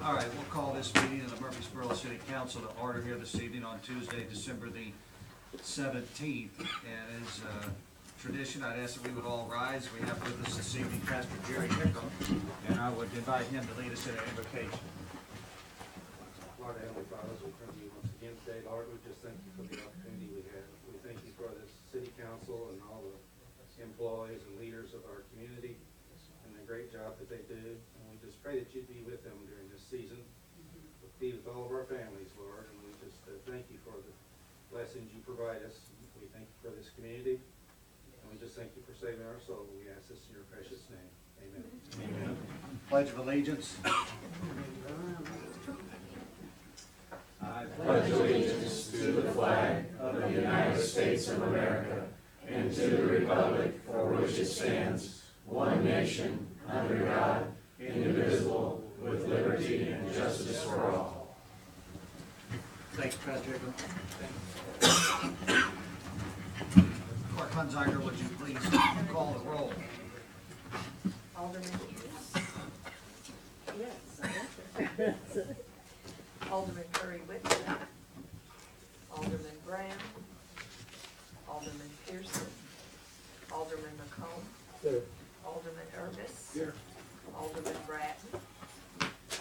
All right, we'll call this meeting of the Murphysboro City Council to order here this evening on Tuesday, December the 17th. And as tradition, I'd ask that we would all rise. We have with us this evening Pastor Jerry Hickam, and I would invite him to lead us in an invocation. Lord, Heavenly Father, as we come to you once again today, Lord, we just thank you for the opportunity we have. We thank you for this city council and all the employees and leaders of our community and the great job that they do. And we just pray that you'd be with them during this season. Be with all of our families, Lord, and we just thank you for the blessings you provide us. We thank you for this community, and we just thank you for saving our soul. We ask this in your precious name. Amen. Amen. Pledge of allegiance. I pledge allegiance to the flag of the United States of America and to the republic for which it stands, one nation, under God, indivisible, with liberty and justice for all. Thank you, Pastor Hickam. Clerk Hunziker, would you please call the roll? Alderman Hughes? Yes. Alderman Curry-Whitfield? Alderman Graham? Alderman Pearson? Alderman McComb? Here. Alderman Urbis? Here. Alderman Bratton?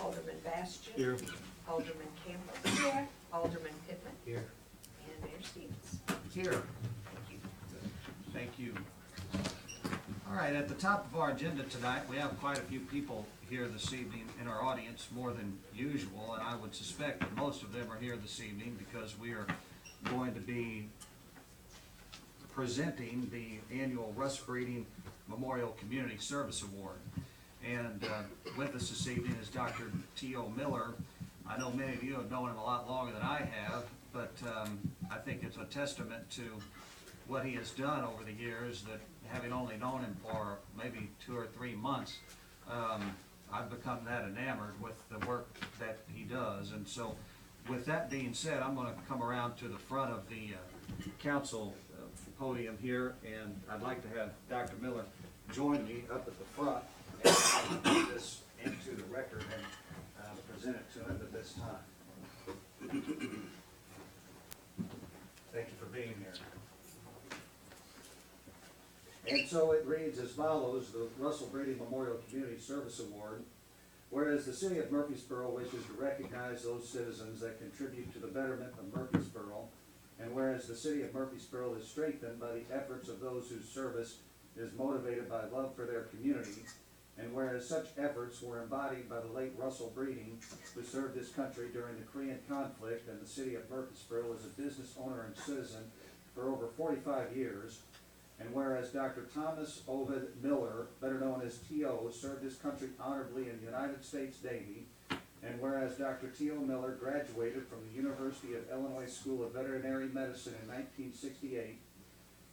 Alderman Bastian? Here. Alderman Campbell? Here. Alderman Pittman? Here. And Mayor Stevens. Here. Thank you. Thank you. All right, at the top of our agenda tonight, we have quite a few people here this evening in our audience, more than usual, and I would suspect that most of them are here this evening because we are going to be presenting the annual Rust Breeding Memorial Community Service Award. And with us this evening is Dr. T.O. Miller. I know many of you have known him a lot longer than I have, but I think it's a testament to what he has done over the years that, having only known him for maybe 2 or 3 months, I've become that enamored with the work that he does. And so with that being said, I'm going to come around to the front of the council podium here, and I'd like to have Dr. Miller join me up at the front and put this into the record and present it to him at this time. Thank you for being here. And so it reads as follows: the Russell Brady Memorial Community Service Award. Whereas the city of Murphysboro wishes to recognize those citizens that contribute to the betterment of Murphysboro, and whereas the city of Murphysboro is strengthened by the efforts of those whose service is motivated by love for their community, and whereas such efforts were embodied by the late Russell Breeding, who served his country during the Korean conflict, and the city of Murphysboro as a business owner and citizen for over 45 years, and whereas Dr. Thomas Ovid Miller, better known as T.O., served his country honorably in the United States Navy, and whereas Dr. T.O. Miller graduated from the University of Illinois School of Veterinary Medicine in 1968,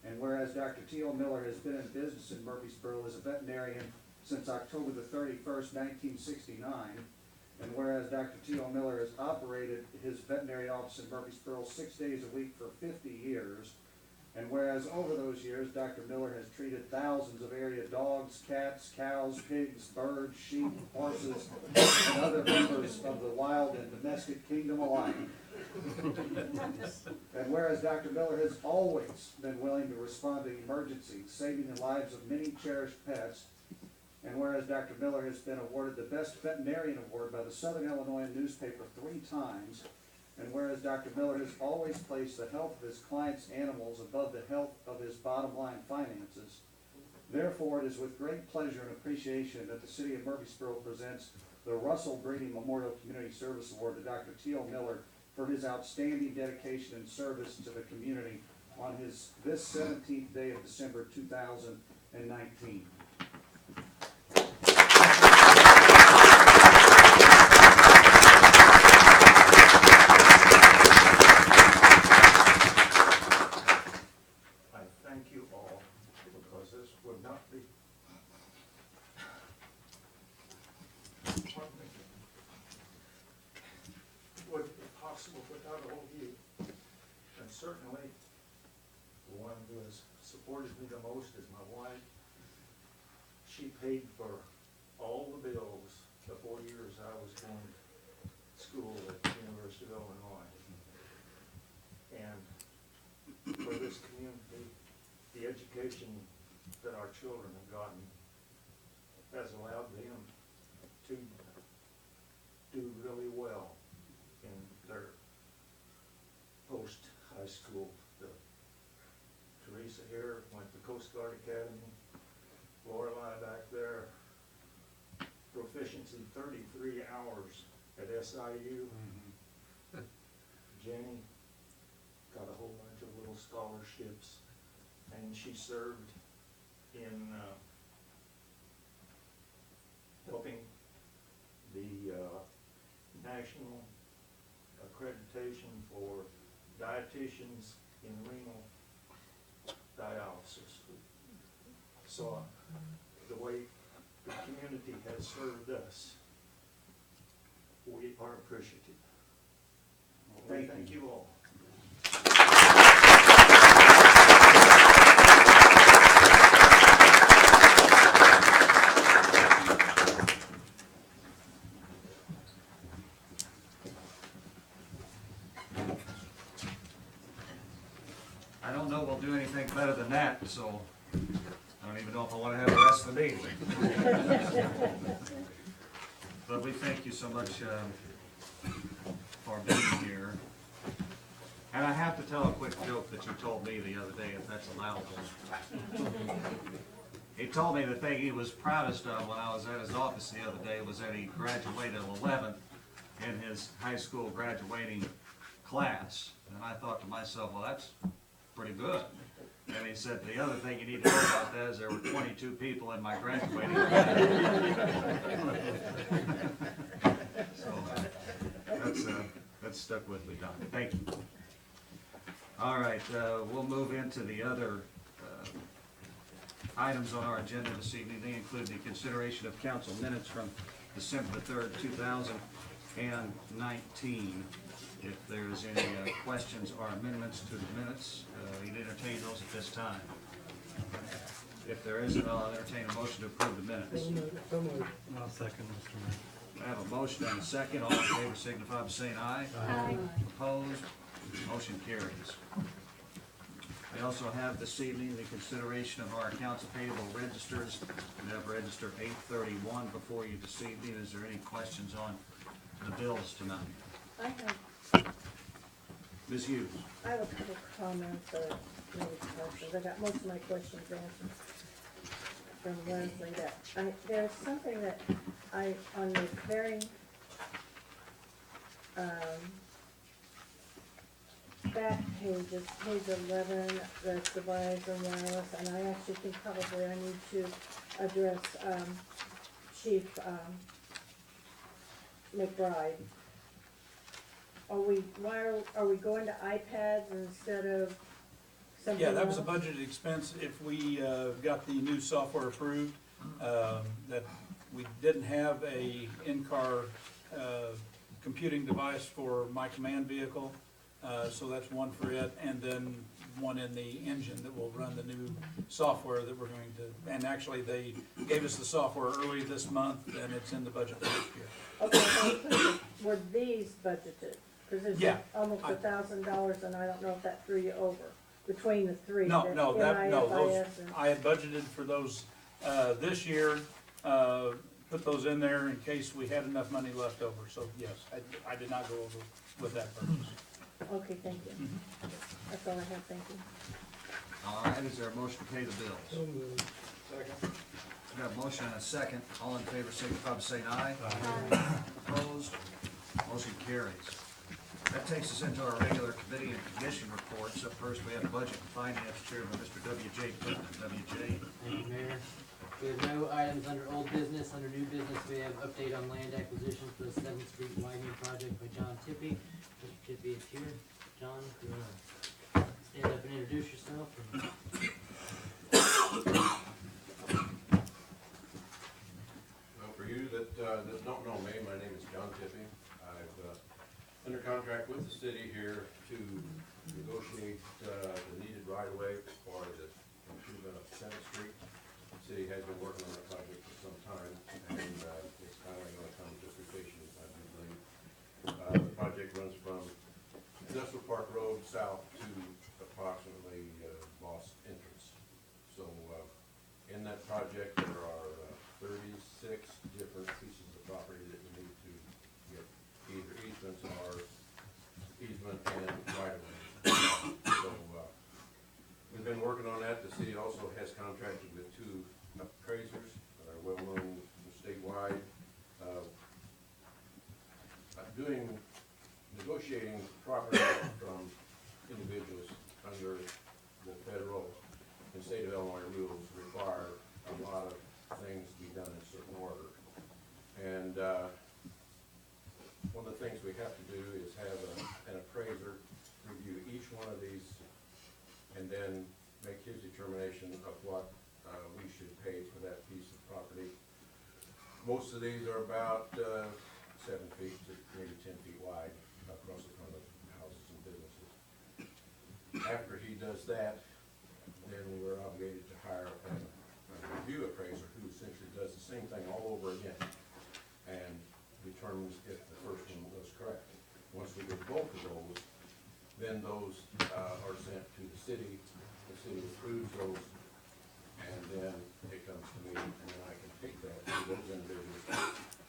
and whereas Dr. T.O. Miller has been in business in Murphysboro as a veterinarian since October the 31st, 1969, and whereas Dr. T.O. Miller has operated his veterinary office in Murphysboro 6 days a week for 50 years, and whereas over those years, Dr. Miller has treated thousands of area dogs, cats, cows, pigs, birds, sheep, horses, and other members of the wild and domestic kingdom alike. And whereas Dr. Miller has always been willing to respond to emergencies, saving the lives of many cherished pets, and whereas Dr. Miller has been awarded the Best Veterinarian Award by the Southern Illinois newspaper 3 times, and whereas Dr. Miller has always placed the health of his clients' animals above the health of his bottom line finances, therefore it is with great pleasure and appreciation that the city of Murphysboro presents the Russell Breeding Memorial Community Service Award to Dr. T.O. Miller for his outstanding dedication and service to the community on this 17th day of December 2019. Without all of you, and certainly the one who has supported me the most is my wife. She paid for all the bills the 4 years I was going education that our children have gotten has allowed them to do really well in their post-high school. Teresa here went to Coast Guard Academy. Lorelei back there, proficiency 33 hours at SIU. Jenny got a whole bunch of little scholarships, and she served in helping the national accreditation for dietitians in renal dialysis. So the way the community has served us, we are appreciative. Thank you all. I don't know we'll do anything better than that, so I don't even know if I want to have the rest of the meeting. But we thank you so much for being here. And I have to tell a quick joke that you told me the other day, if that's allowable. He told me the thing he was proudest of when I was at his office the other day was that he graduated 11th in his high school graduating class. And I thought to myself, well, that's pretty good. And he said, the other thing you need to know about that is there were 22 people in my graduating class. So that's stuck with me, Don. Thank you. All right, we'll move into the other items on our agenda this evening. They include the consideration of council minutes from December the 3rd, 2019. If there's any questions or amendments to the minutes, you'd entertain those at this time. If there isn't, I'll entertain a motion to approve the minutes. I'll second, Mr. Mayor. I have a motion and a second. All in favor signify by saying aye. Aye. Opposed? Motion carries. We also have this evening the consideration of our accounts payable registers. We have register 831 before you this evening. Is there any questions on the bills tonight? I have, Ms. Hughes? I have a couple comments or maybe questions. I got most of my questions answered from Leslie. There's something that on the very, back pages, page 11, the device and wireless, and I actually think probably I need to address, Chief, McBride. Are we going to iPads instead of something Yeah, that was a else? budgeted expense if we got the new software approved. That we didn't have a in-car computing device for my command vehicle, so that's one for it, and then one in the engine that will run the new software that we're going to, and actually they gave us the software early this month, and it's in the budget for next year. Okay, so were these budgeted? Because there's Yeah. almost $1,000, and I don't know if that threw you over, between the three. No, the no, those, NIFIS and- I had budgeted for those, this year, put those in there in case we had enough money left over, so yes, I did not go over with that purchase. Okay, thank you. That's all I have, thank you. All right, is there a motion to pay the bills? Second. We got a motion and a second. All in favor signify by saying aye. Opposed? Motion carries. That takes us into our regular committee and commission reports. Up first, we have Budget and Finance Chairman, Mr. W.J. Clinton. W.J. Thank you, Mayor. We have no items under old business. Under new business, we have update on land acquisition for the 7th Street widening project by John Tippy. Mr. Tippy is here. John, if you wanna stand up and introduce yourself. Well, for you that don't know me, my name is John Tippy. I've under contract with the city here to negotiate the needed right-of-way for the improvement of 7th Street. The city has been working on that project for some time, and it's finally going to come to fruition, I do believe. The project runs from Industrial Park Road south to approximately Boss Entrance. So that project, there are 36 different pieces of property that we need to get either easements or easement and right of way. So, we've been working on that. The city also has contracted with 2 appraisers that are well known statewide. Negotiating property from individuals under the federal and state of Illinois rules require a lot of things to be done in certain order. And one of the things we have to do is have an appraiser review each one of these and then make his determination of what we should pay for that piece of property. Most of these are about 7 feet to maybe 10 feet wide across the front of houses and businesses. After he does that, then we're obligated to hire a review appraiser who essentially does the same thing all over again and determines if the first one was correct. Once we get both of those, then those are sent to the city approves those, and then it comes to me, and then I can take that to those individuals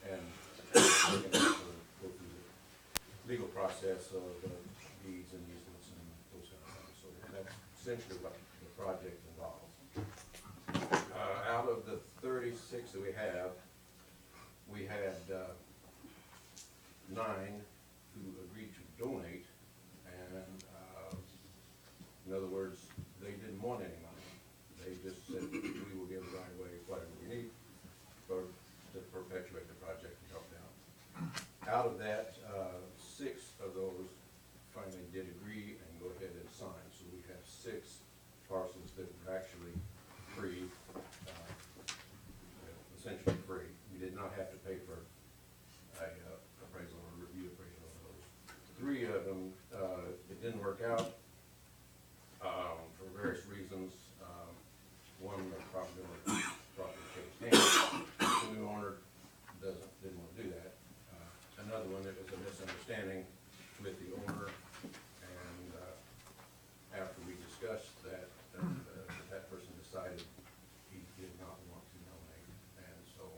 and they can also go through the legal process of deeds and easements and those kind of things. So that's essentially what the project involves. Out of the 36 that we had 9 who agreed to donate, and in other words, they didn't want any money. They just said, we will give the right of way whatever we need to perpetuate the project and help out. Out of that, 6 of those finally did agree and go ahead and sign. So we have 6 parcels that were actually free, essentially free. We did not have to pay for a appraisal or review appraisal of those. 3 of them, it didn't work out for various reasons. One, the property changed hands. The new owner didn't want to do that. Another one, it was a misunderstanding with the owner, and after we discussed that, that person decided he did not want to donate, and so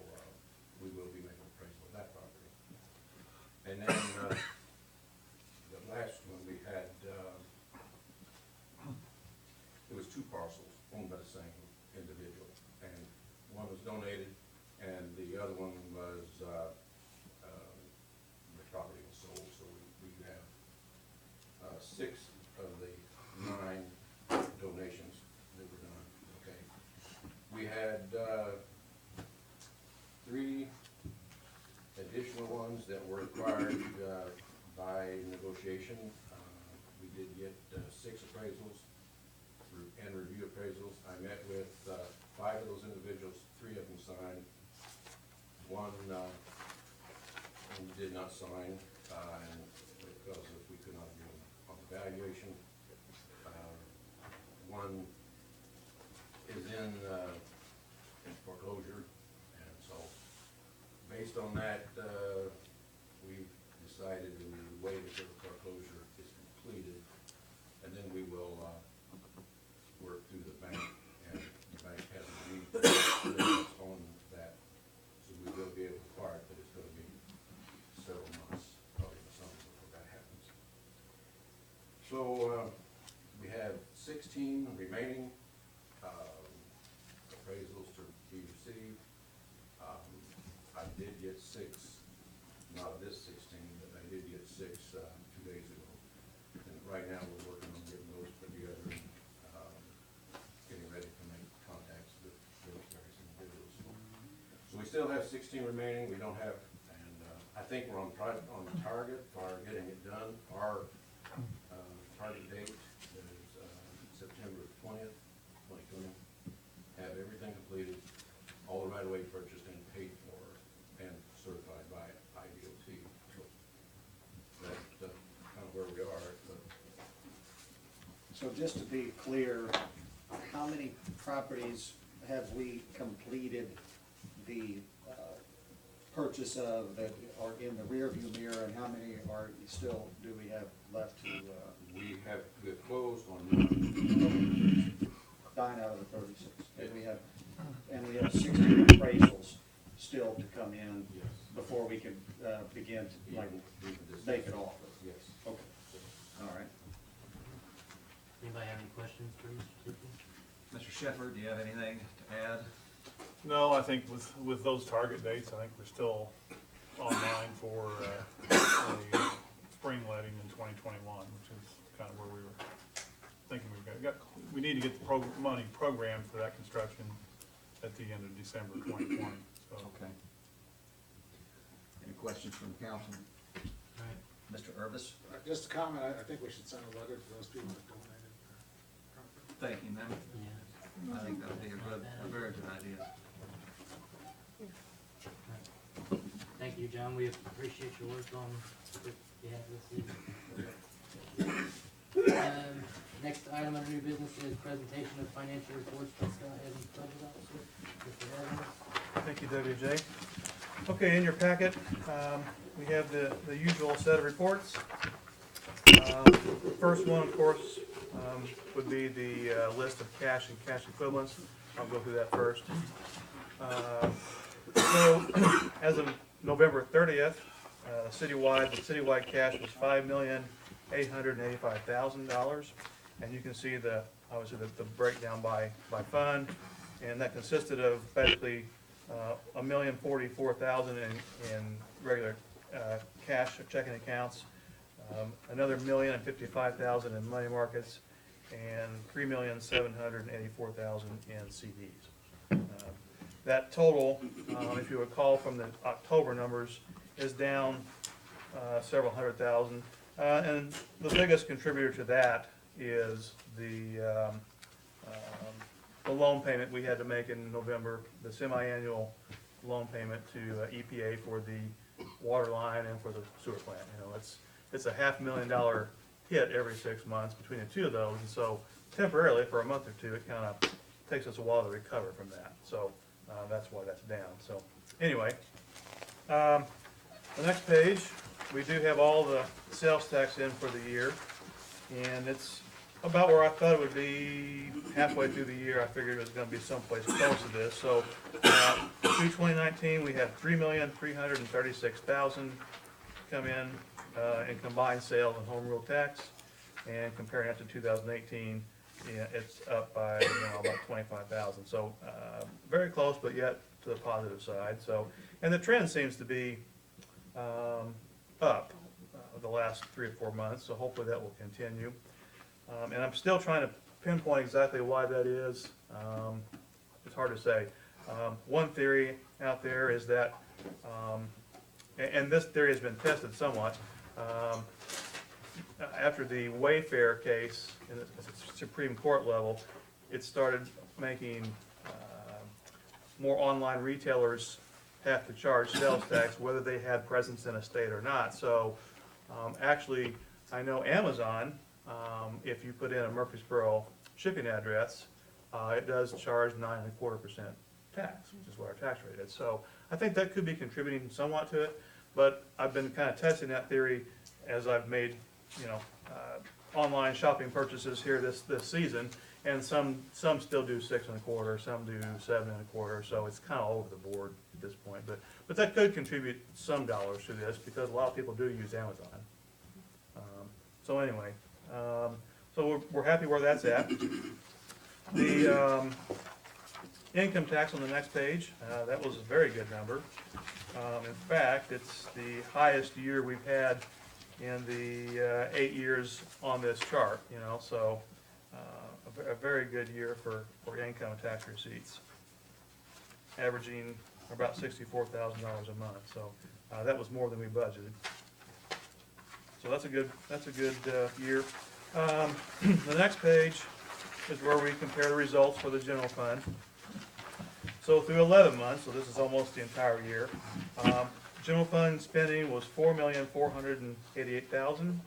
we will be making appraisal of that property. And then the last one we had, it was 2 parcels owned by the same individual, and one was donated, and the other one was the property was sold. So we have 6 of the 9 donations that were done. Okay, we had 3 additional ones that were acquired by negotiation. We did get 6 appraisals and review appraisals. I met with 5 of those individuals. 3 of them signed. One did not sign, and because we could not agree on the valuation. One is in foreclosure, and so based on that, we decided we would wait until the foreclosure is completed, and then we will work through the bank, and the bank has agreed on that, so we will be able to acquire it, but it's going to be several months, probably in the summer before that happens. So we have 16 remaining appraisals to be received. I did get 6, not of this 16, but I did get 6 2 days ago. And right now we're working on getting those put together and getting ready to make contacts with those various individuals. So we still have 16 remaining. We don't have, and I think we're on target for getting it done. Our target date is September 20th, 2020. Have everything completed, all the right-of-way purchased and paid for, and certified by IDOT. So that's kind of where we are. So just to be clear, how many properties have we completed the purchase of that are in the rearview mirror, and how many are still do we have left to? We've closed on 9. 9 out of the 36. And we we have 60 appraisals still to come in Yes. before we can, begin to, like, make an offer. Yes. Okay, all right. Anybody have any questions for Mr. Tippy? Mr. Shepherd, do you have anything to add? No, I think with those target dates, I think we're still online for a spring letting in 2021, which is kind of where we were thinking we need to get the money programmed for that construction at the end of December 2020. So. Okay. Any questions from the council? All right. Mr. Urbis? Just a comment, I think we should send a letter to those people that donated their property. Thanking them. Yeah. I think that would be a very good idea. Thank you, John. We appreciate your work on behalf of the city. Next item under new business is presentation of financial reports by Scott Evans, Budget Officer. Mr. Evans. Thank you, WJ. Okay, in your packet, we have the usual set of reports. First one, of course, would be the list of cash and cash equivalents. I'll go through that first. So, as of November 30th, the citywide cash was $5,885,000, and you can see obviously the breakdown by fund, and that consisted of basically $1,044,000 in regular cash checking accounts, another $1,055,000 in money markets, and $3,784,000 in CDs. That total, if you recall from the October numbers, is down several hundred thousand. And the biggest contributor to that is the loan payment we had to make in November, the semi-annual loan payment to EPA for the water line and for the sewer plant. You know, it's a $500,000 hit every 6 months between the two of those, and so temporarily, for a month or two, it kind of takes us a while to recover from that. So that's why that's down. So anyway, the next page, we do have all the sales tax in for the year, and it's about where I thought it would be halfway through the year. I figured it was going to be someplace close to this. So through 2019, we had $3,336,000 come in combined sales and home rule tax, and comparing that to 2018, it's up by about 25,000. So very close, but yet to the positive side. So, and the trend seems to be up the last 3 or 4 months. So hopefully that will continue. And I'm still trying to pinpoint exactly why that is. It's hard to say. One theory out there is that, and this theory has been tested somewhat. After the Wayfair case in the Supreme Court level, it started making more online retailers have to charge sales tax whether they had presence in a state or not. So actually, I know Amazon, if you put in a Murphysboro shipping address, it does charge 9.25% tax, which is what our tax rate is. So I think that could be contributing somewhat to it, but I've been kind of testing that theory as I've made, online shopping purchases here this season, and some still do 6.25%, some do 7.25%, so it's kind of all over the board at this point. But that could contribute some dollars to this because a lot of people do use Amazon. So anyway, so we're happy where that's at. The income tax on the next page, that was a very good number. In fact, it's the highest year we've had in the 8 years on this chart, so a very good year for income tax receipts, averaging about $64,000 a month. So that was more than we budgeted. So that's a good year. The next page is where we compare the results for the general fund. So through 11 months, so this is almost the entire year, general fund spending was $4,488,000,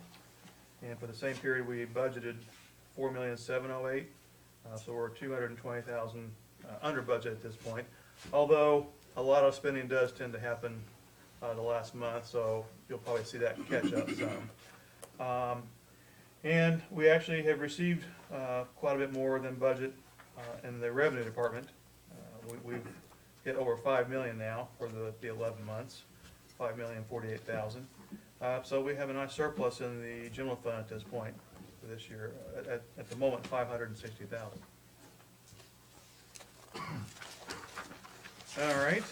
and for the same period we budgeted $4,708,000. So we're $220,000 under budget at this point. Although a lot of spending does tend to happen the last month, so you'll probably see that catch up some. And we actually have received quite a bit more than budget in the revenue department. we've hit over 5 million now for the 11 months, 5,048,000. So we have a nice surplus in the general fund at this point for this year. At the moment, 560,000. All right.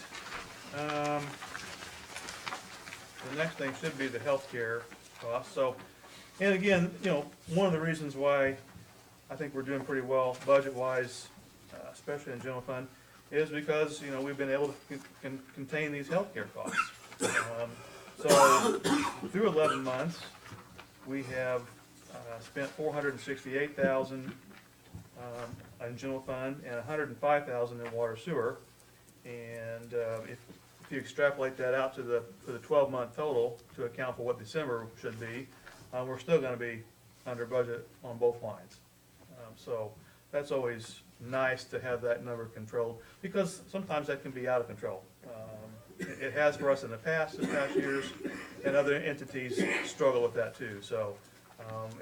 The next thing should be the healthcare costs. So, and again, you know, one of the reasons why I think we're doing pretty well budget-wise, especially in general fund, is because, you know, we've been able to contain these healthcare costs. So through 11 months, we have spent 468,000 in general fund and 105,000 in water sewer. And if you extrapolate that out to the 12-month total to account for what December should be, we're still going to be under budget on both lines. So that's always nice to have that number controlled, because sometimes that can be out of control. It has for us in the past years, and other entities struggle with that too. So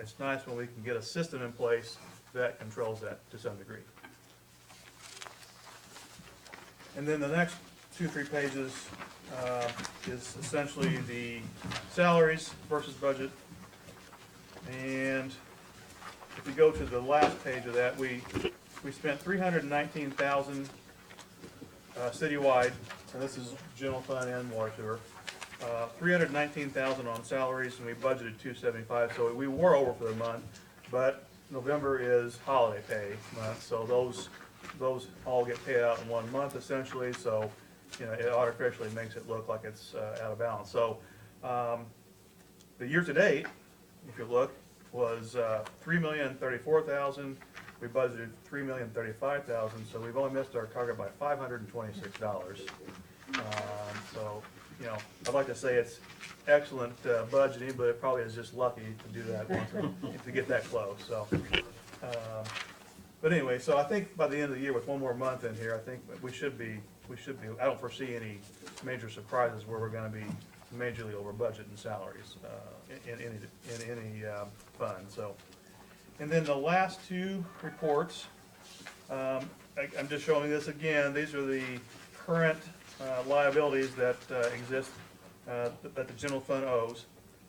it's nice when we can get a system in place that controls that to some degree. And then the next 2-3 pages is essentially the salaries versus budget. And if you go to the last page of that, we spent 319,000 citywide, and this is general fund and water sewer. 319,000 on salaries, and we budgeted 275. So we were over for the month, but November is holiday pay month, so those all get paid out in 1 month essentially. So, you know, it artificially makes it look like it's out of balance. So the year to date, if you look, was $3,034,000. We budgeted $3,035,000, so we've only missed our target by $526. So, you know, I'd like to say it's excellent budgeting, but it probably is just lucky to do that once to get that close. So, but anyway, so I think by the end of the year, with one more month in here, I think we should be. I don't foresee any major surprises where we're going to be majorly over budget in salaries in any fund. So, and then the last two reports, I'm just showing this again. These are the current liabilities that exist that the general fund owes.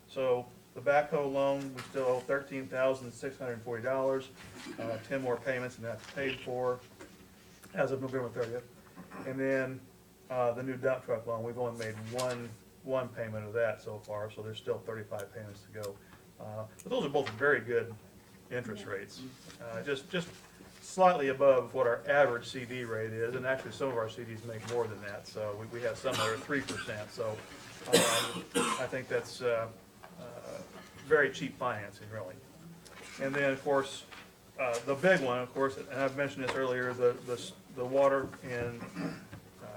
So the backhoe loan, we still owe $13,640. 10 more payments, and that's paid for as of November 30th. And then the new dump truck loan, we've only made one payment of that so far, so there's still 35 payments to go. But those are both very good interest rates, just slightly above what our average CD rate is, and actually some of our CDs make more than that. So we have some that are 3%. So I think that's very cheap financing, really. And then, of course, the big one, of course, and I've mentioned this earlier, the water and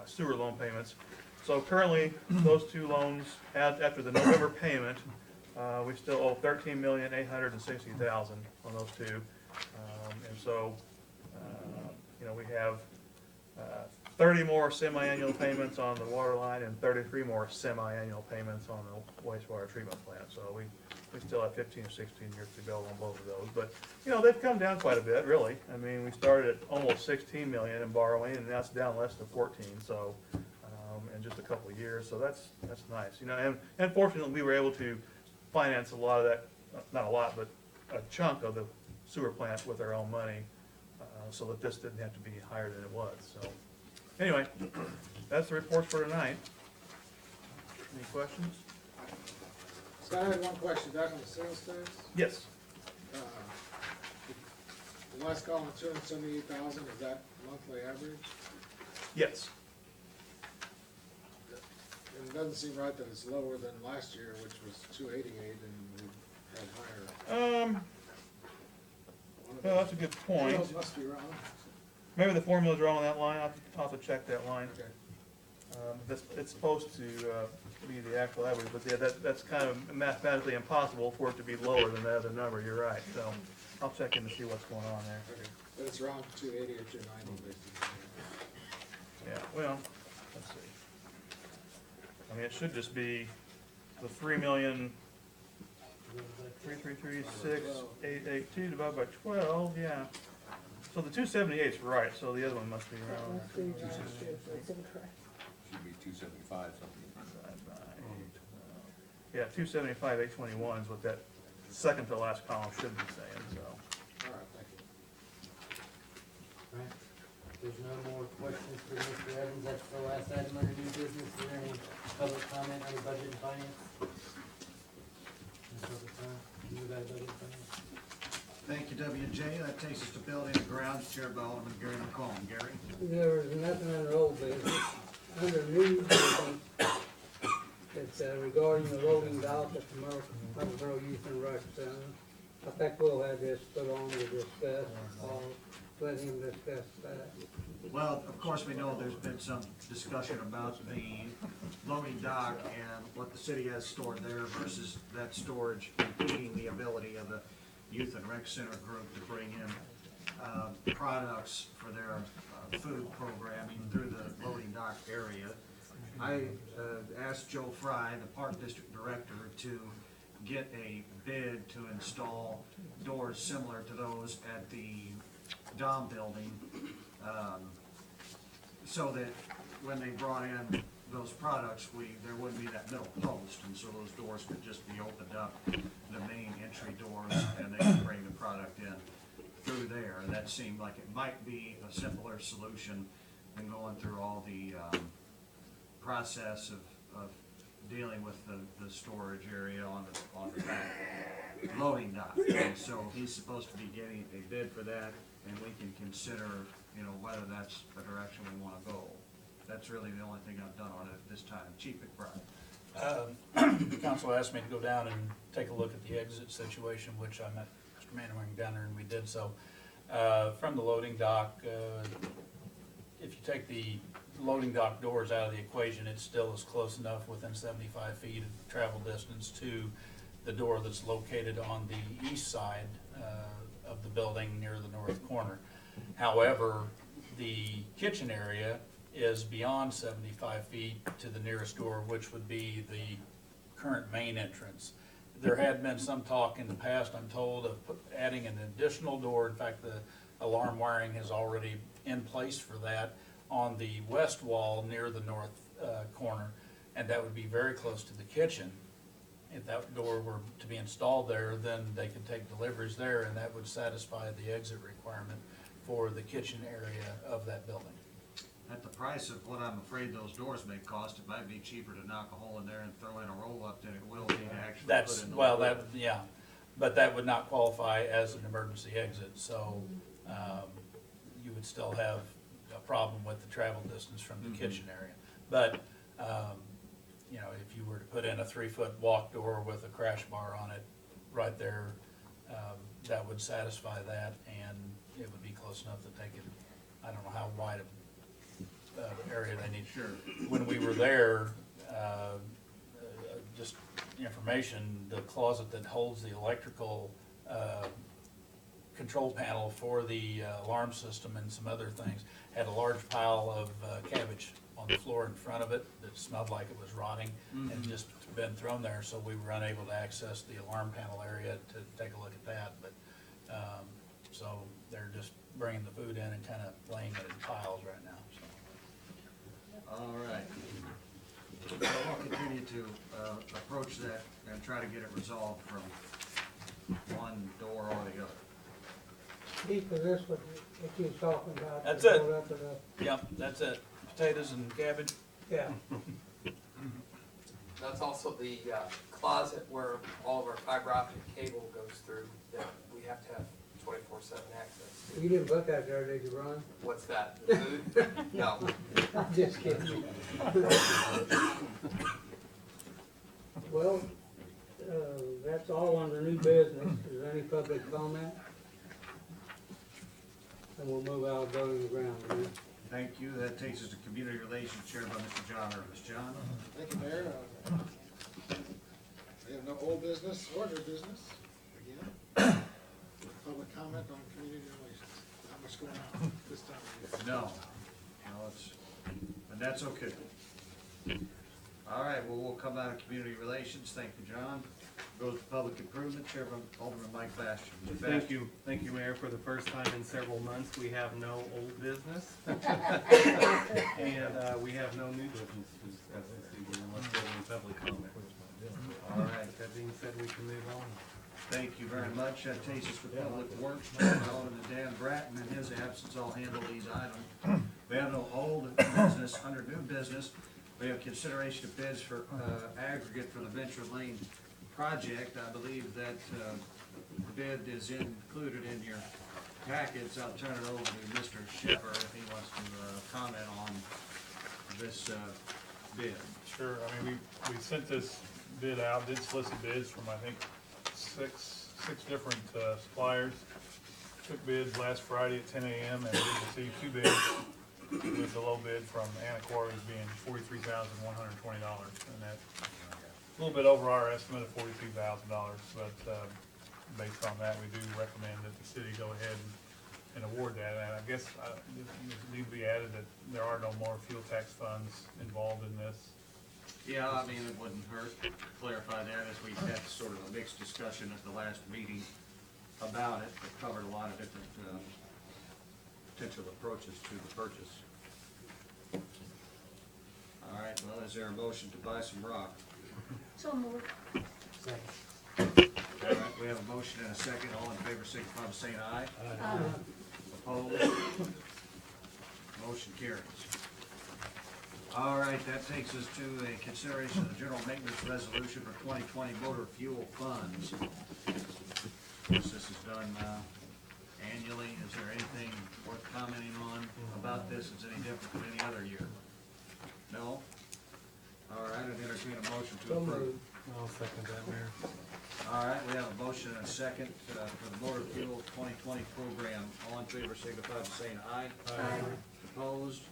sewer loan payments. So currently, those two loans, after the November payment, we still owe $13,860,000 on those two. And so, you know, we have 30 more semi-annual payments on the water line and 33 more semi-annual payments on the wastewater treatment plant. So we still have 15 or 16 years to go on both of those. But, you know, they've come down quite a bit, really. I mean, we started at almost 16 million in borrowing, and now it's down less than 14. So, in just a couple of years. So that's nice. You know, and fortunately, we were able to finance a lot of that, not a lot, but a chunk of the sewer plant with our own money, so that this didn't have to be higher than it was. So anyway, that's the reports for tonight. Any questions? Scott, I had one question back on the sales tax. Yes. The last column, 278,000, is that monthly average? Yes. And it doesn't seem right that it's lower than last year, which was 288, and we had higher. Well, that's a good point. Those must be wrong. Maybe the formula's wrong on that line. I'll have to check that line. Okay. It's supposed to be the actual average, but yeah, that's kind of mathematically impossible for it to be lower than that other number. You're right. So I'll check in to see what's going on there. Okay, but it's around 280 or 290 basically. Yeah, well, let's see. I mean, it should just be the 3,336,882 divided by 12, yeah. So the 278's right, so the other one must be That wrong. must be right, too, so it's incorrect. Should be 275 something. Divided by 8. Yeah, 275, 821 is what that second to last column should be saying, so. All right, thank you. Alright, if there's no more questions for Mr. Evans, that's the last item under new business. Is there any public comment on the budget and finance? No public comment? You got a budget and finance? Thank you, W&J. That takes us to building and grounds, chaired by Alderman Gary McCollum. Gary? There was nothing under old business. Under new business, it's regarding the loading dock at the Murphysboro Youth and Rec Center. I think we'll have this put on to discuss, let him discuss that. Well, of course, we know there's been some discussion about the loading dock and what the city has stored there versus that storage impeding the ability of the Youth and Rec Center group to bring in products for their food programming through the loading dock area. I asked Joe Fry, the Park District Director, to get a bid to install doors similar to those at the Dom building, so that when they brought in those products, there wouldn't be that middle post, and so those doors could just be opened up, the main entry doors, and they could bring the product in through there. And that seemed like it might be a simpler solution than going through all the process of dealing with the storage area on the back loading dock. And so he's supposed to be getting a bid for that, and we can consider, whether that's the direction we wanna go. That's really the only thing I've done on it at this time. Chief McBride. The council asked me to go down and take a look at the exit situation, which I met Mr. Manning down there, and we did so. From the loading dock, if you take the loading dock doors out of the equation, it still is close enough within 75 feet of travel distance to the door that's located on the east side of the building near the north corner. However, the kitchen area is beyond 75 feet to the nearest door, which would be the current main entrance. There had been some talk in the past, I'm told, of adding an additional door. In fact, the alarm wiring is already in place for that on the west wall near the north corner, and that would be very close to the kitchen. If that door were to be installed there, then they could take deliveries there, and that would satisfy the exit requirement for the kitchen area of that building. At the price of what I'm afraid those doors may cost, it might be cheaper to knock a hole in there and throw in a roll-up than it will be to actually That's, put in the. well, that, yeah, but that would not qualify as an emergency exit, so, you would still have a problem with the travel distance from the kitchen area. But, if you were to put in a 3-foot walk door with a crash bar on it right there, that would satisfy that, and it would be close enough that they could, I don't know how wide a area they need. Sure. When we were there, just information, the closet that holds the electrical control panel for the alarm system and some other things had a large pile of cabbage on the floor in front of it that smelled like it was rotting and just been thrown there, so we were unable to access the alarm panel area to take a look at that. But so they're just bringing the food in and kind of laying it in piles right now. So. All right. So we'll continue to approach that and try to get it resolved from one door or the other. Chief, is this what you was talking about? That's it. Go up to the- Yep, that's it. Potatoes and cabbage. Yeah, That's also the closet where all of our fiber optic cable goes through, that we have to have 24/7 access to. you didn't put that there, did you, Ron? What's that, the food? No. I'm just kidding. Well, that's all under new business. Is there any public comment? And we'll move out of building the ground, man. Thank you. That takes us to community relations, chaired by Mr. John Irvis. John? Thank you, Mayor. We have no old business or new business, again. Public comment on community relations. Not much going on this time of year. No. And that's okay. All right, well, we'll come out of community relations. Thank you, John. Goes to public improvement, Chairman Alderman Mike Bastian. Thank you, Mayor. For the first time in several months, we have no old business. And we have no new business to discuss this evening unless there's any public comment. All right, That being said, we can move on. thank you very much. That takes us to Public Works, Alderman Dan Bratton. In his absence, I'll handle these items. We have no old business. Under new business, we have consideration of bids for aggregate for the Venture Lane project. I believe that the bid is included in your packets. I'll turn it over to Mr. Shipper if he wants to comment on this bid. Sure, I mean, we sent this bid out, did solicit bids from, I think, six different suppliers. Took bids last Friday at 10 a.m. and we received 2 bids, with the low bid from Anna Quarries being $43,120, and that's a little bit over our estimate of $42,000, but based on that, we do recommend that the city go ahead and award that. And I guess it needs to be added that there are no more fuel tax funds involved in this. Yeah, I mean, it wouldn't hurt to clarify that, as we had sort of a mixed discussion at the last meeting about it, that covered a lot of different potential approaches to the purchase. All right, well, is there a motion to buy some rock? So moved. Second. All right, we have a motion and a second. All in favor, signify by saying aye. Opposed? Motion carries. All right, that takes us to a consideration of the general maintenance resolution for 2020 motor fuel funds. This is done annually. Is there anything worth commenting on about this that's any different than any other year? No? All right, I'd entertain a motion to approve. I'll second that, Mayor. All right, we have a motion and a second for the motor fuel 2020 program. All in favor, signify by saying aye. Aye. Opposed?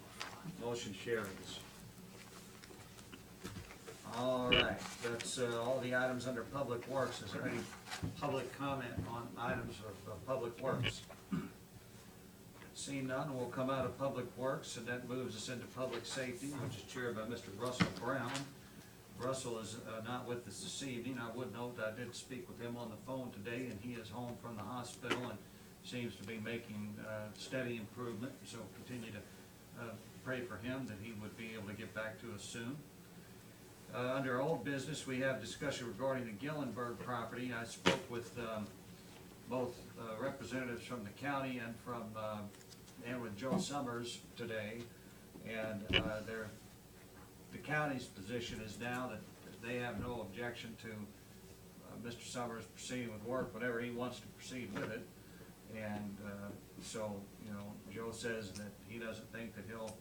Motion carries. All right, that's all the items under Public Works. Is there any public comment on items of Public Works? Seeing none, we'll come out of Public Works, and that moves us into Public Safety, which is chaired by Mr. Russell Brown. Russell is not with us this evening. I would note that I did speak with him on the phone today, and he is home from the hospital and seems to be making steady improvement. So continue to pray for him that he would be able to get back to us soon. Under old business, we have discussion regarding the Gillenberg property. I spoke with both representatives from the county and with Joe Summers today, and the county's position is now that they have no objection to Mr. Summers proceeding with work whenever he wants to proceed with it. And so, Joe says that he doesn't think that he'll,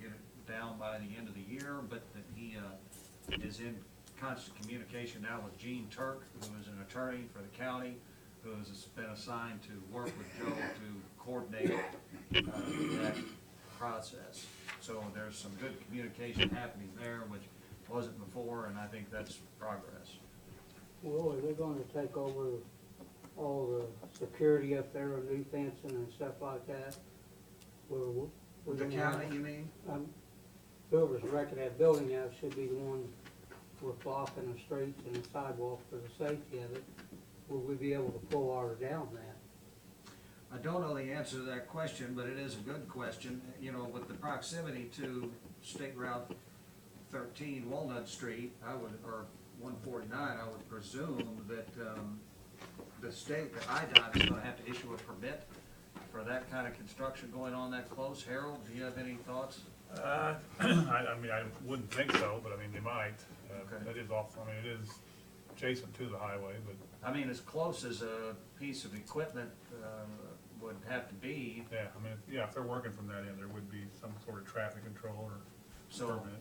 get it down by the end of the year, but that he is in constant communication now with Gene Turk, who is an attorney for the county, who has been assigned to work with Joe to coordinate that process. So there's some good communication happening there, which wasn't before, and I think that's progress. Well, are they gonna take over all the security up there, and new fencing and stuff like that? We're The gonna county, have- you mean? Whoever's erecting that building out should be the one we're blocking the streets and the sidewalk for the safety of it. Will we be able to pull ours down that? I don't know the answer to that question, but it is a good question. With the proximity to State Route 13 Walnut Street, or 149, I would presume that the state, that IDOT is gonna have to issue a permit for that kind of construction going on that close. Harold, do you have any thoughts? I mean, I wouldn't think so, but I mean, they might. Okay. That is awful, I mean, it is adjacent to the highway, but, I mean, as close as a piece of equipment would have to be. yeah, I mean, if they're working from that end, there would be some sort of traffic control or So, permit.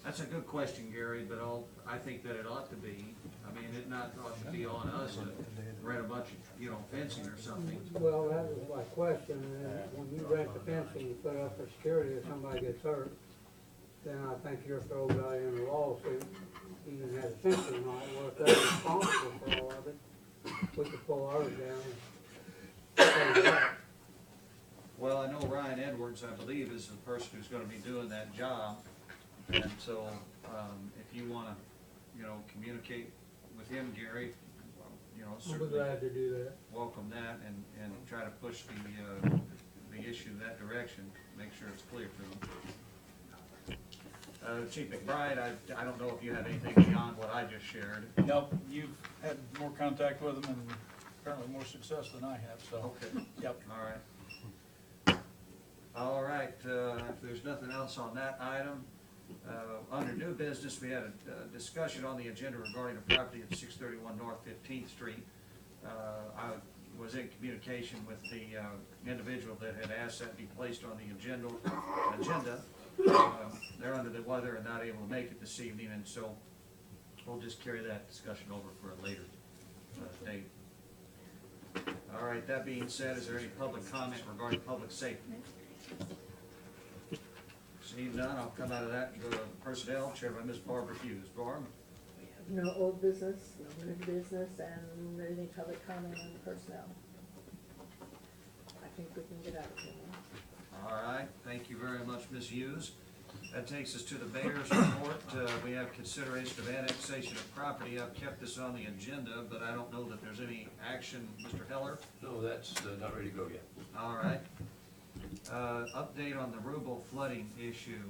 that's a good question, Gary, but I think that it ought to be. I mean, it not ought to be on us to rent a bunch of, fencing or something. Well, that was my question, and when you rent the fencing, you put up for security, if somebody gets hurt, then I think you're throw guy in the lawsuit, even had a fencing on it, well, if they're responsible for all of it, we could pull ours down and save that. Well, I know Ryan Edwards, I believe, is the person who's gonna be doing that job. And so, if you wanna, communicate with him, Gary, I'll be certainly glad to do that. welcome that and try to push the issue in that direction, make sure it's clear to them. Chief McBride, I don't know if you have anything beyond what I just shared. Nope, you've had more contact with them and apparently more success than I have, so. Okay. Yep. All right, if there's nothing else on that item, under new business, we had a discussion on the agenda regarding a property at 631 North 15th Street. I was in communication with the individual that had asked that be placed on the agenda. They're under the weather and not able to make it this evening, and so we'll just carry that discussion over for a later date. All right, that being said, is there any public comment regarding public safety? Seeing none, I'll come out of that and go to personnel, chaired by Ms. Barbara Hughes. Barb? No old business, no new business, and any public comment on personnel. I think we can get out of here now. All right, thank you very much, Ms. Hughes. That takes us to the mayor's report. We have consideration of annexation of property. I've kept this on the agenda, but I don't know that there's any action. Mr. Heller? No, that's not ready to go yet. All right. Update on the Rubel flooding issue.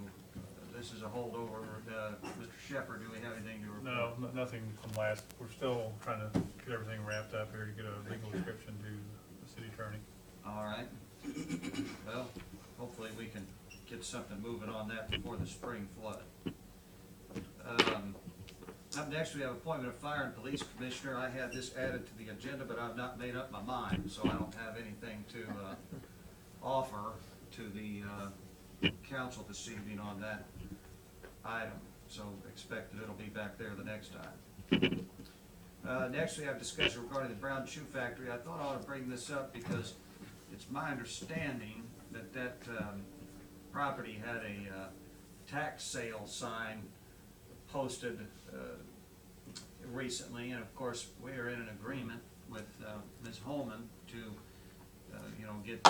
This is a holdover. Mr. Shepherd, do we have anything to report? No, nothing from last, we're still trying to get everything wrapped up here to get a legal description to the city attorney. All right. Well, hopefully we can get something moving on that before the spring flood. Up next, we have appointment of fire and police commissioner. I had this added to the agenda, but I've not made up my mind, so I don't have anything to offer to the council this evening on that item. So expect that it'll be back there the next time. Next, we have discussion regarding the Brown Shoe Factory. I thought I ought to bring this up because it's my understanding that property had a tax sale sign posted recently, and of course, we are in an agreement with Ms. Holman to, get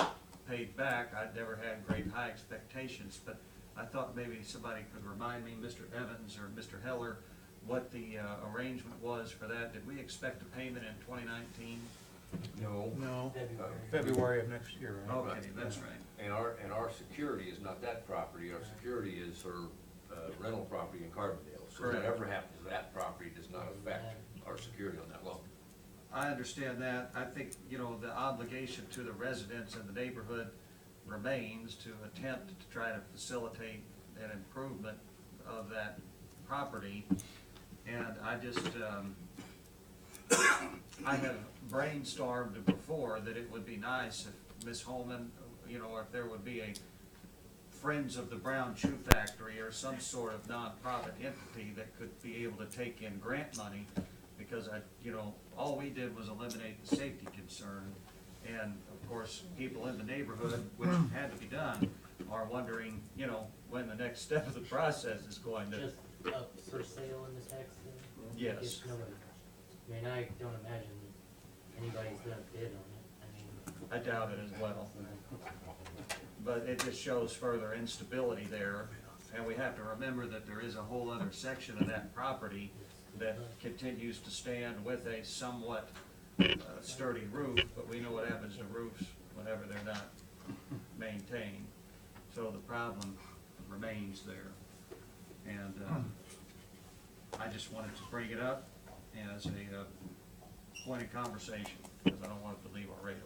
paid back. I'd never had great high expectations, but I thought maybe somebody could remind me, Mr. Evans or Mr. Heller, what the arrangement was for that. Did we expect a payment in 2019? No, February. February of next year, right? Okay, that's right. And our security is not that property, our security is her rental property in Carbondale. So Correct. whatever happens to that property does not affect our security on that loan. I understand that. I think, the obligation to the residents in the neighborhood remains to attempt to try to facilitate an improvement of that property. And I just, I have brainstormed before that it would be nice if Ms. Holman, or if there would be a Friends of the Brown Shoe Factory or some sort of nonprofit entity that could be able to take in grant money, because all we did was eliminate the safety concern. And of course, people in the neighborhood, which had to be done, are wondering, when the next step of the process is going to. Just up for sale in the tax sale? Yes. It's nobody, I mean, I don't imagine that anybody's gonna bid on it, I doubt it as well. But it just shows further instability there. And we have to remember that there is a whole other section of that property that continues to stand with a somewhat sturdy roof, but we know what happens to roofs whenever they're not maintained. So the problem remains there. And I just wanted to bring it up as a point of conversation, because I don't want it to leave our radar.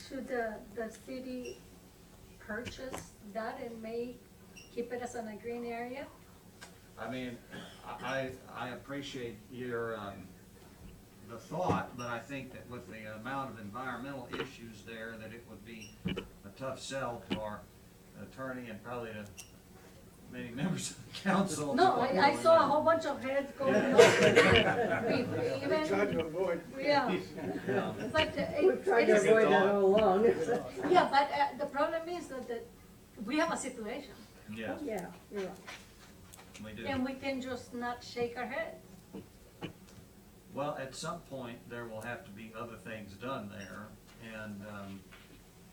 Should the city purchase that and may keep it as a green area? I mean, I appreciate your, the thought, but I think that with the amount of environmental issues there, that it would be a tough sell to our attorney and probably to many members of the council. No, I saw a whole bunch of heads going up. We tried to avoid. Yeah, Yeah. but We've tried to avoid that all along. yeah, but the problem is that we have a situation Yes, Yeah, you're right. we do. and we can just not shake our head. Well, at some point, there will have to be other things done there, and,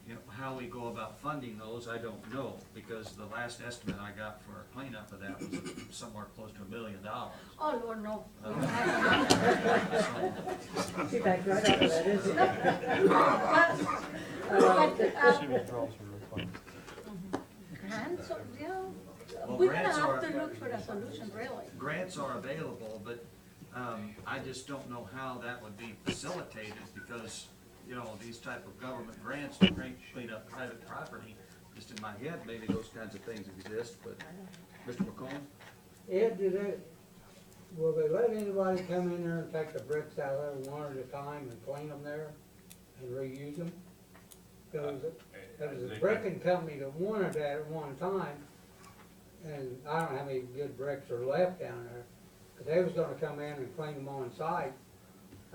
You know, how we go about funding those, I don't know, because the last estimate I got for a cleanup of that was somewhere close to $1 million. Oh, Lord, no. So, She backed right out of that, isn't But, She withdraws her request. grants, yeah, Well, we're gonna grants are- have to look for a solution, really. grants are available, but I just don't know how that would be facilitated, because, you know, these type of government grants to clean up private property, just in my head, maybe those kinds of things exist, but, Mr. McCollum? Ed, will they let anybody come in there and take the bricks out of there one at a time and clean them there and reuse them? There was a bricking company that wanted that at one time, and I don't know how many good bricks are left down there. But they was gonna come in and clean them on site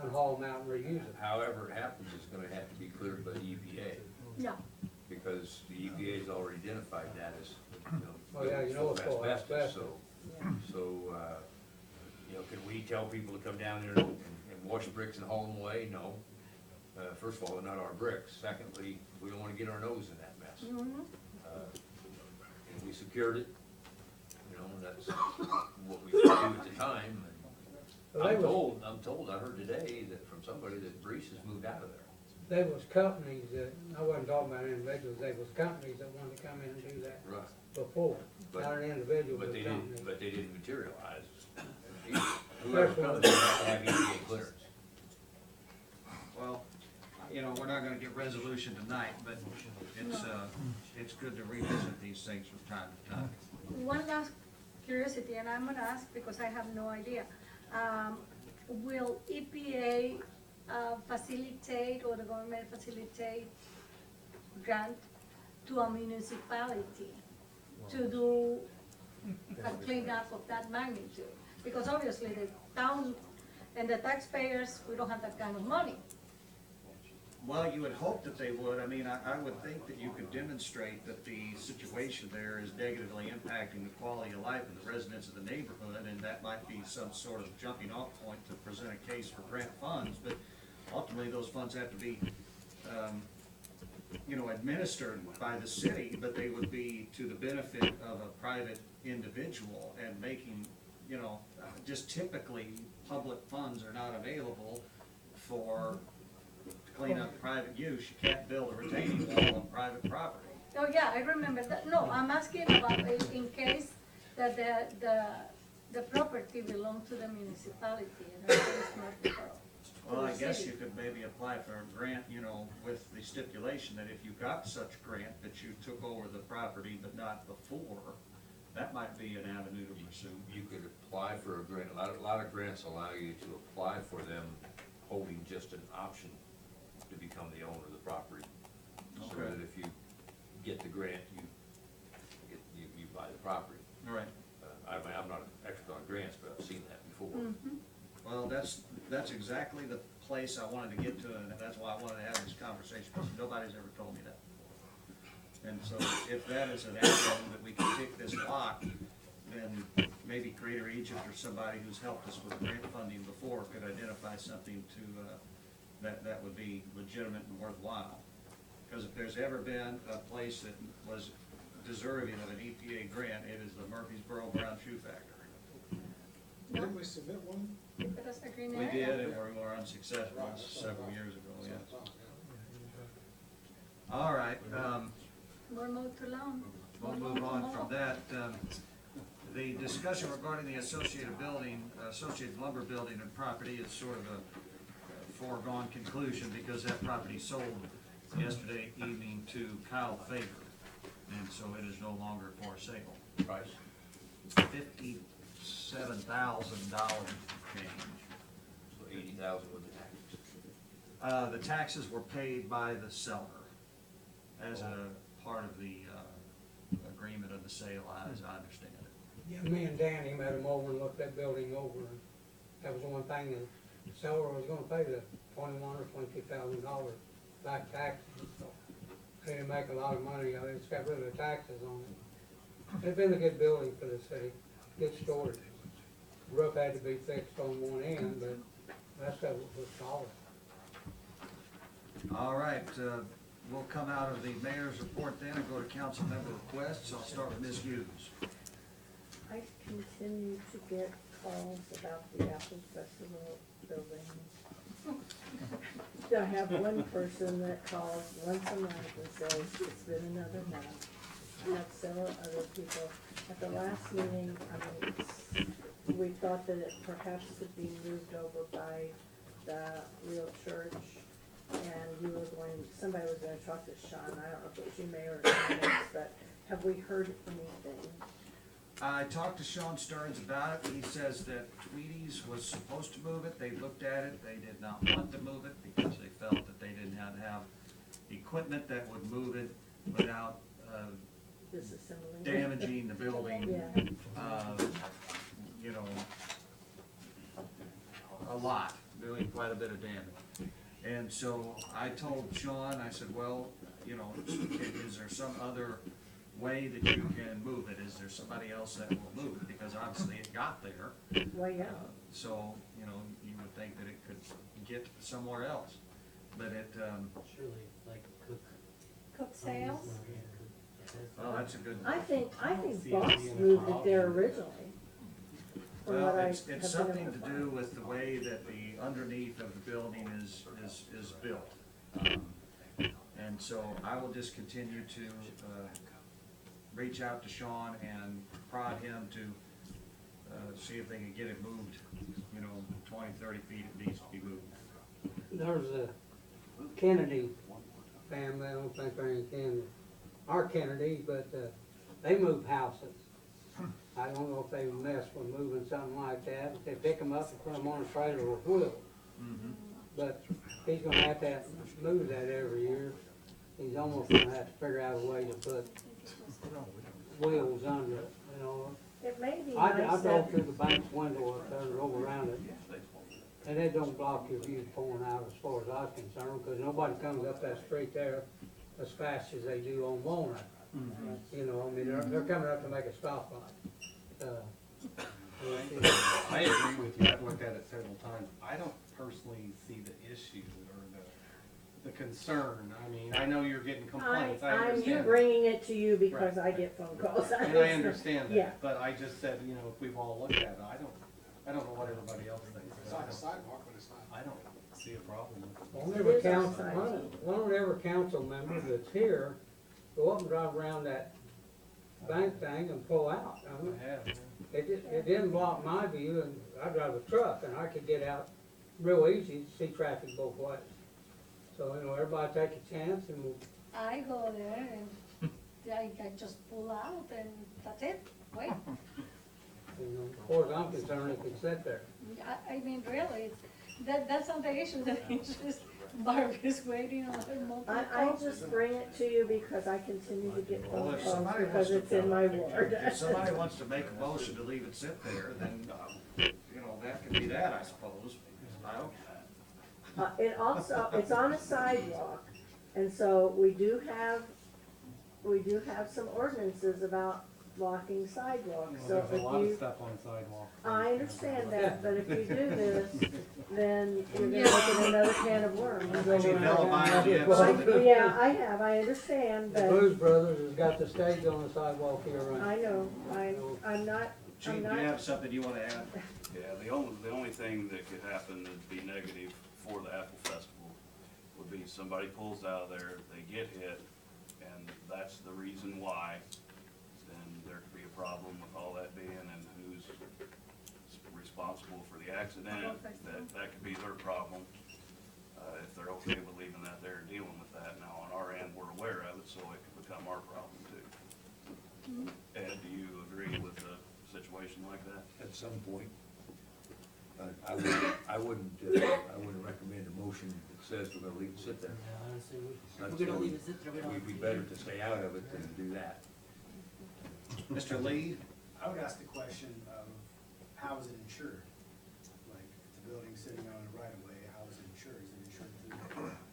and haul them out and reuse them. However it happens, it's gonna have to be cleared by the EPA, Yeah, because the EPA's already identified that as, you know. Oh, yeah, you know it's full of asbestos. You know, can we tell people to come down there and wash bricks and haul them away? No. First of all, they're not our bricks. Secondly, we don't wanna get our nose in that mess. And we secured it, you know, that's what we could do at the time. Well, And I'm told, I heard today that from somebody that Brees has moved out of there. There was companies that, I wasn't talking about individuals, there was companies that wanted to come in and do that Right. before. But- Not an individual, But but they a didn't, company. but they didn't materialize. Whoever comes, they have to have EPA clearance. Well, you know, we're not gonna get resolution tonight, but it's good to revisit these things from time to time. one last curiosity, and I'm gonna ask because I have no idea. Will EPA facilitate, or the government facilitate grant to a municipality to do a cleanup of that magnitude? Because obviously the town and the taxpayers, we don't have that kind of money. Well, you would hope that they would. I mean, I would think that you could demonstrate that the situation there is negatively impacting the quality of life of the residents of the neighborhood, and that might be some sort of jumping off point to present a case for grant funds, but ultimately, those funds have to be, you know, administered by the city, but they would be to the benefit of a private individual, and making, you know, just typically, public funds are not available for clean up private use. You can't build a retaining wall on private property. Oh, yeah, I remember that. No, I'm asking about in case that the property belonged to the municipality and it is Murphysboro. Well, I guess you could maybe apply for a grant, you know, with the stipulation that if you got such grant that you took over the property but not before, that might be an avenue to pursue. You could apply for a grant, a lot of grants allow you to apply for them holding just an option to become the owner of the property. So Okay. that if you get the grant, you buy the property. All right. I mean, I'm not an expert on grants, but I've seen that before. Well, that's exactly the place I wanted to get to, and that's why I wanted to have this conversation, because nobody's ever told me that. And so if that is an avenue that we can kick this lock, then maybe Greater Egypt or somebody who's helped us with grant funding before could identify something to, that would be legitimate and worthwhile. Because if there's ever been a place that was deserving of an EPA grant, it is the Murphysboro Brown Shoe Factory. Didn't we submit one? But that's the green We area. did, and we were unsuccessful several years ago, yeah. All right, More mowed to lawn. we'll move on from that. The discussion regarding the associated building, associated lumber building and property is sort of a foregone conclusion, because that property sold yesterday evening to Kyle Faber, and so it is no longer for sale. Price? $57,000 change. So 80,000 with the taxes. The taxes were paid by the seller as a part of the agreement of the sale, as I understand it. Yeah, me and Danny met him over and looked that building over, and that was the one thing, the seller was gonna pay the $21,000 or $22,000 back taxes, so they didn't make a lot of money, it's got rid of the taxes on it. It's been a good building for the city, good storage. Roof had to be fixed on one end, but the rest of it was solid. All right, we'll come out of the mayor's report then and go to council member requests. I'll start with Ms. Hughes. I continue to get calls about the Apple Festival building. I have one person that calls once a month and says, it's been another month. I have several other people. At the last meeting, we thought that it perhaps could be moved over by the real church. And somebody was gonna talk to Sean, I don't know if it was you, Mayor, or someone else, but have we heard anything? I talked to Sean Stearns about it. He says that Tweedy's was supposed to move it. They looked at it. They did not want to move it because they felt that they didn't have equipment that would move it without Disassembling. damaging the building. Yeah. You know, a lot, doing quite a bit of damage. And so I told Sean, I said, well, you know, is there some other way that you can move it? Is there somebody else that will move it? Because obviously it got there. Well, yeah. So, you know, you would think that it could get somewhere else. But it, Surely, like Cook sales? oh, that's a good. I think Boss moved it there originally. From Well, what I it's have been something able to find. do with the way that the underneath of the building is built. And so I will just continue to, reach out to Sean and prod him to, see if they can get it moved, you know, 20, 30 feet it needs to be moved. There's a Kennedy family, I don't think they're in Kennedy, our Kennedy, but, they move houses. I don't know if they mess with moving something like that, but they pick them up and put them on a trailer with wheels. But he's gonna have to move that every year. He's almost gonna have to figure out a way to put wheels under it, you know. It may be I nice drove that, through the bank's window up there and drove around it, and it don't block your view pulling out as far as I was concerned, because nobody comes up that street there as fast as they do on Walnut. You know, I mean, they're coming up to make a stoplight. I agree with you, I've looked at it several times. I don't personally see the issue or the concern. I mean, I know you're getting complaints, I I'm understand. bringing it to you because Right. I get phone calls. And I understand Yeah. that, but I just said, you know, if we've all looked at it, I don't know what everybody else thinks. It's on the sidewalk, but it's not. I don't see a problem with it. One It of every is on council, site. one of every council member that's here, go up and drive around that bank thing and pull out. I mean, I have, yeah. it didn't block my view, and I drive a truck, and I could get out real easy, to see traffic both ways. So, you know, everybody take a chance, and we'll I go there and I just pull out and that's it, wait. you know, as far as I'm concerned, it could sit there. I mean, really, that's not the issue, the issue is Barbie's waiting on her multiple I calls. just bring it to you because I continue to get Well, phone if calls somebody because wants it's to, in my ward. if somebody wants to make a motion to leave it sit there, then, you know, that could be that, I suppose. I don't. It also, it's on a sidewalk, and so we do have some ordinances about blocking sidewalks, Well, so there's a lot of if you, stuff on sidewalks. I understand that, but if you do this, then you're gonna open another can of worms. But you vilified it. Yeah, I have, I understand, The but Blues Brothers has got the stage on the sidewalk here, right? I know, I'm not, Gene, do you have something you wanna add? Yeah, the only thing that could happen that'd be negative for the Apple Festival would be somebody pulls out of there, they get hit, and that's the reason why, then there could be a problem with all that being and who's responsible for the accident. That could be their problem, if they're okay with leaving that there and dealing with that. Now, on our end, we're aware of it, so it could become our problem too. Ed, do you agree with a situation like that? At some point. I wouldn't recommend a motion that says we're gonna leave it sit there. Yeah, honestly, That's we're gonna what leave it sit there, we don't. It'd be better to stay out of it than to do that. Mr. Lee? I would ask the question of, how is it insured? Like, it's a building sitting on a right of way, how is it insured? Is it insured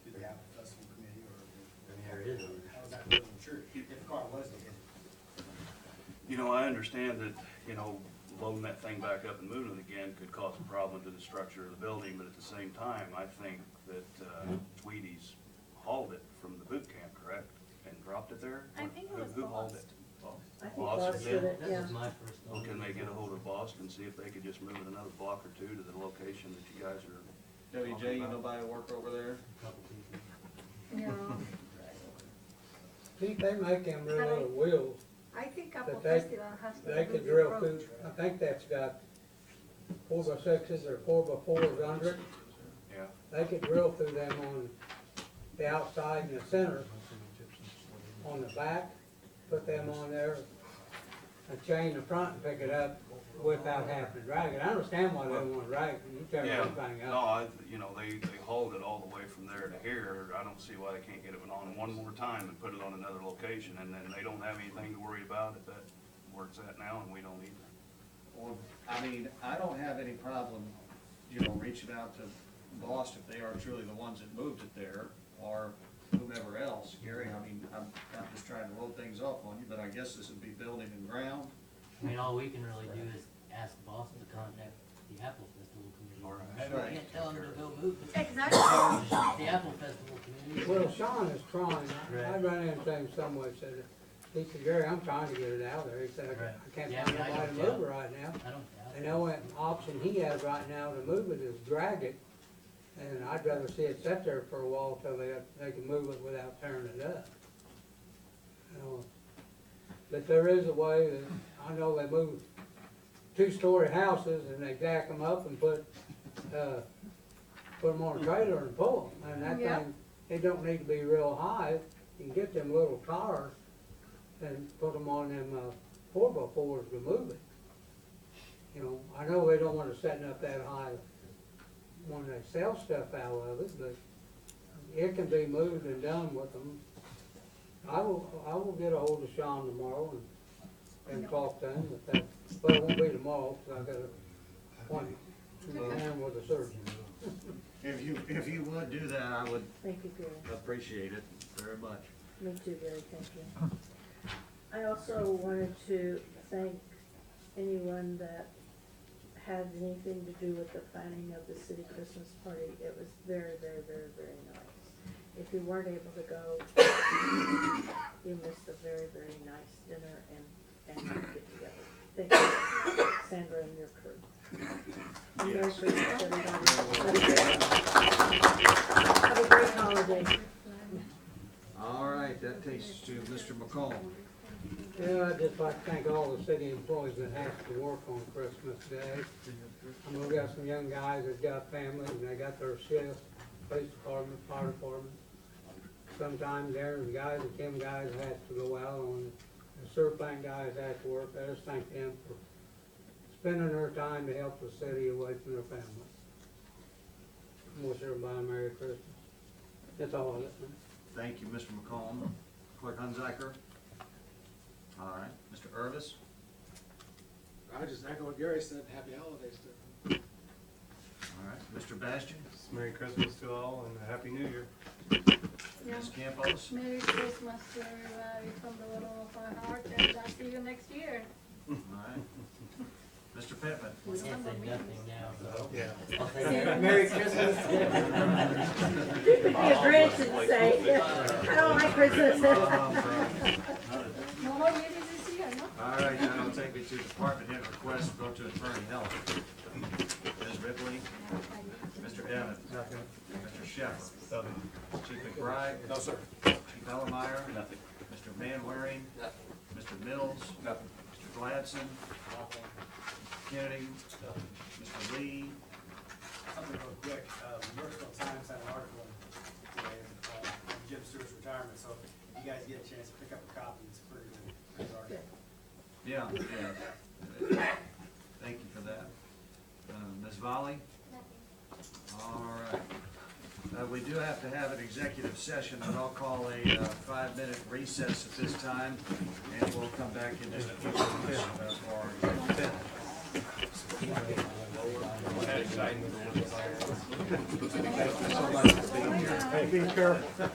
through the Apple Festival Committee, or? Yeah, it is. How is that building insured, if the car was to hit it? You know, I understand that, you know, loading that thing back up and moving it again could cause a problem to the structure of the building, but at the same time, I think that Tweedy's hauled it from the boot camp, correct? And dropped it there? I think it was Who hauled Boss. it? I think Boston Boss did? did it, That yeah. was my first Well, one. can they get a hold of Boston, see if they could just move it another block or two to the location that you guys are? WJ, you nobody work over there? A couple people. No, See, they make them real little wheels, I think Apple But they- Festival has to they do could the drill approach. through, I think that's got 4x6s or 4x4s under it. Yeah. They could drill through them on the outside and the center, on the back, put them on there, and chain the front and pick it up without having to drag it. I understand why they want to drag it, you tear Yeah, everything no, up. they hauled it all the way from there to here. I don't see why they can't get it on one more time and put it on another location, and then they don't have anything to worry about at that, where it's at now, and we don't either. Well, I mean, I don't have any problem, reaching out to Boston if they are truly the ones that moved it there, or whomever else. Gary, I mean, I'm just trying to load things up on you, but I guess this would be building and ground. I mean, all we can really do is ask Boston to contact the Apple Festival Committee. Right. We can't tell them to go move it. Exactly. The Apple Festival Committee. Well, Sean is trying, I ran into him somewhere, said, he said, Gary, I'm trying to get it out of there. He said, Right. I can't Yeah, find I mean, I nobody to don't move it doubt- right now. I don't doubt And it. the only option he has right now to move it is drag it, and I'd rather see it sit there for a while till they can move it without tearing it up. But there is a way that, I know they move two-story houses and they jack them up and put them on a trailer and pull them, and that Yeah. thing, it don't need to be real high. You can get them little tires and put them on them 4x4s to move it. I know they don't want it setting up that high when they sell stuff out of it, but it can be moved and done with them. I will get a hold of Sean tomorrow and talk to him, but it won't be tomorrow, because I got a appointment with a surgeon. If you would do that, I would Thank you, Gary. appreciate it very much. Me too, Gary, thank you. I also wanted to thank anyone that had anything to do with the planning of the city Christmas party. It was very, very, very, very nice. If you weren't able to go, you missed a very, very nice dinner and get together. Thank you, Sandra and your crew. And Merry Christmas, everybody. Have a great holiday. All right, that takes us to Mr. McComb. Yeah, I'd just like to thank all the city employees that have to work on Christmas Day. I know we got some young guys that got families and they got their shifts, police department, fire department. Sometimes there's guys and Kim guys have to go out on, the sewer plant guys have to work. I just thank them for spending their time to help the city away from their families. Wish everybody a Merry Christmas. That's all I got. Thank you, Mr. McComb. Clerk Hunziker? All right, Mr. Irvis? I just echo what Gary said, happy holidays to everyone. All right, Mr. Bastian? Merry Christmas to all and a Happy New Year. Ms. Campos? Merry Christmas to everybody from the bottom of my heart, and I'll see you next year. All right. Mr. Pittman? I can't say nothing now, so. Yeah. I'll say Merry Christmas. You could be a Grinch and say, I don't like Christmas. No more meetings this year, no? All right, that'll take me to department head requests, go to attorney health. Ms. Ripley? Mr. Evans? Nothing. Mr. Shepherd? Nothing. Chief McBride? No, sir. Chief Ellemeyer? Nothing. Mr. Manwaring? Nothing. Mr. Mills? Nothing. Mr. Gladson? Kennedy? Mr. Lee? Something real quick, Murphysboro Times had an article today on Jim Stewart's retirement, so if you guys get a chance to pick up a copy, it's a pretty good article. Yeah, yeah. Thank you for that. Ms. Volley? All right. We do have to have an executive session, and I'll call a 5-minute recess at this time, and we'll come back in just a few minutes for our executive. Hey, be careful.